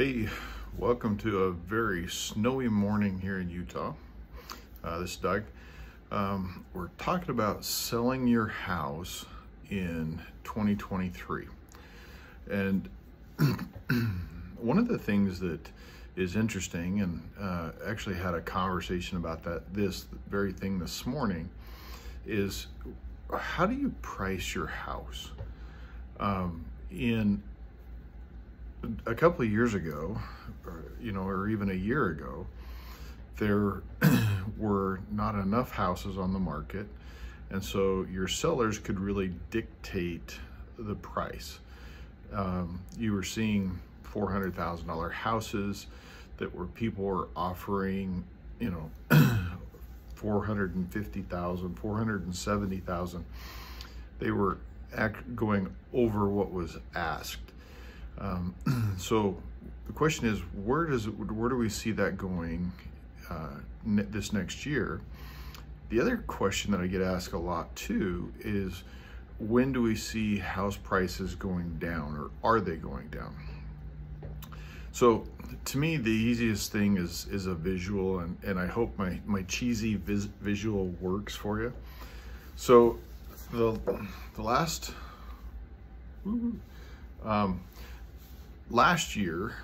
Hey, welcome to a very snowy morning here in Utah. This is Doug. We're talking about selling your house in 2023. And one of the things that is interesting, and actually had a conversation about this very thing this morning, is how do you price your house? In a couple of years ago, or even a year ago, there were not enough houses on the market, and so your sellers could really dictate the price. You were seeing $400,000 houses that people were offering, $450,000, $470,000. They were going over what was asked. So the question is, where do we see that going this next year? The other question that I get asked a lot too is, when do we see house prices going down, or are they going down? So to me, the easiest thing is a visual, and I hope my cheesy visual works for you. So the last year,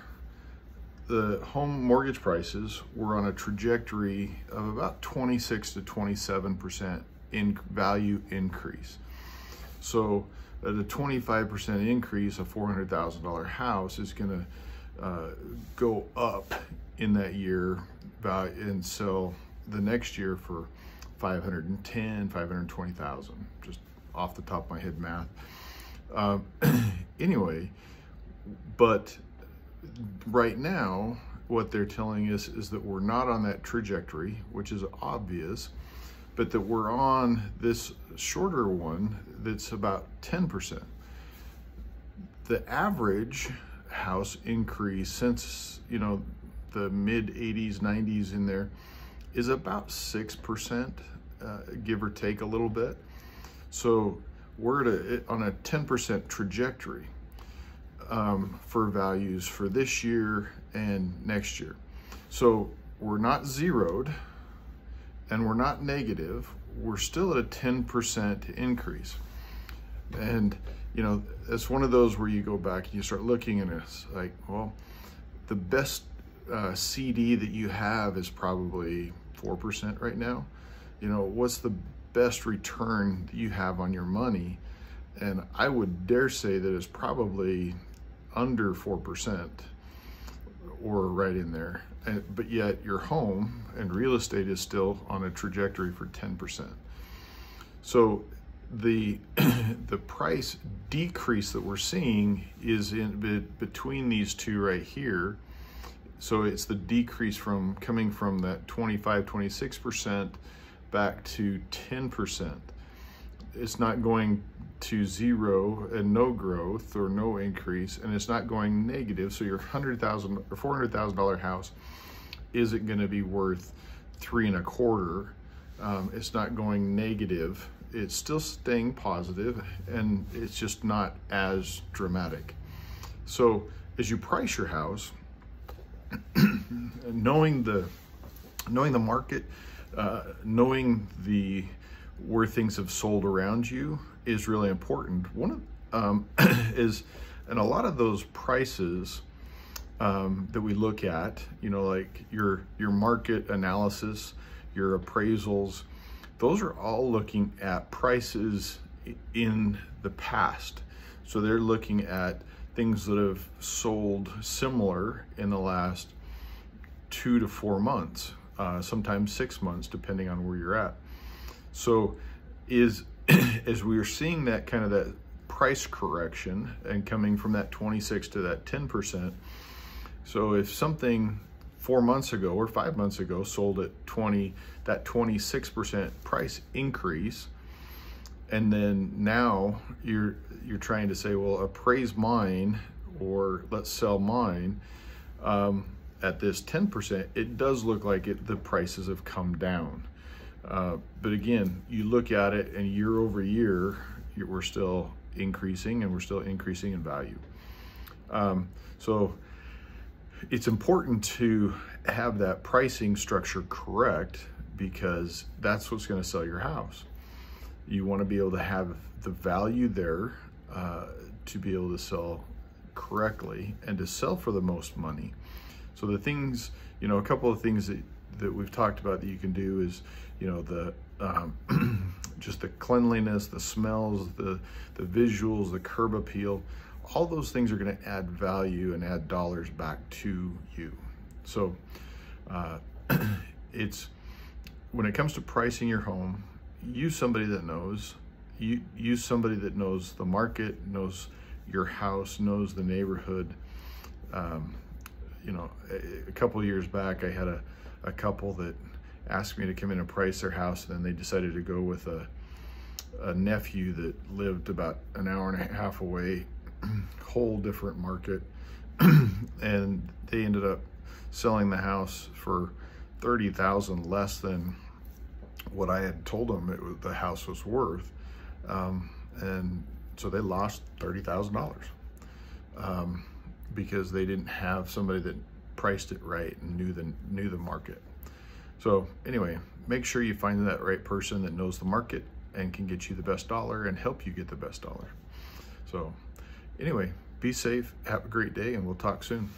the home mortgage prices were on a trajectory of about 26 to 27% in value increase. So at a 25% increase, a $400,000 house is going to go up in that year and sell the next year for $510,000, $520,000, just off the top of my head math. Anyway, but right now, what they're telling us is that we're not on that trajectory, which is obvious, but that we're on this shorter one that's about 10%. The average house increase since, the mid 80s, 90s in there is about 6%, give or take a little bit. So we're on a 10% trajectory for values for this year and next year. So we're not zeroed and we're not negative. We're still at a 10% increase. And it's one of those where you go back and you start looking, and it's like, well, the best CD that you have is probably 4% right now. What's the best return that you have on your money? And I would dare say that it's probably under 4%, or right in there. But yet your home and real estate is still on a trajectory for 10%. So the price decrease that we're seeing is in between these two right here. So it's the decrease coming from that 25, 26% back to 10%. It's not going to zero and no growth or no increase, and it's not going negative. So your $100,000 or $400,000 house isn't going to be worth $3.25. It's not going negative. It's still staying positive, and it's just not as dramatic. So as you price your house, knowing the market, knowing where things have sold around you is really important. One of and a lot of those prices that we look at, like your market analysis, your appraisals, those are all looking at prices in the past. So they're looking at things that have sold similar in the last 2 to 4 months, sometimes 6 months, depending on where you're at. So as we are seeing that kind of that price correction and coming from that 26 to that 10%. So if something 4 months ago or 5 months ago sold at 20, that 26% price increase, and then now you're trying to say, well, appraise mine, or let's sell mine at this 10%, it does look like the prices have come down. But again, you look at it, and year over year, we're still increasing, and we're still increasing in value. So it's important to have that pricing structure correct, because that's what's going to sell your house. You want to be able to have the value there to be able to sell correctly and to sell for the most money. So the things, a couple of things that we've talked about that you can do is, the just the cleanliness, the smells, the visuals, the curb appeal. All those things are going to add value and add dollars back to you. So it's, when it comes to pricing your home, use somebody that knows. Use somebody that knows the market, knows your house, knows the neighborhood. A couple of years back, I had a couple that asked me to come in and price their house, and then they decided to go with a nephew that lived about an hour and a half away, whole different market, and they ended up selling the house for $30,000 less than what I had told them the house was worth, and so they lost $30,000 because they didn't have somebody that priced it right and knew the market. So anyway, make sure you find that right person that knows the market and can get you the best dollar and help you get the best dollar. So anyway, be safe, have a great day, and we'll talk soon.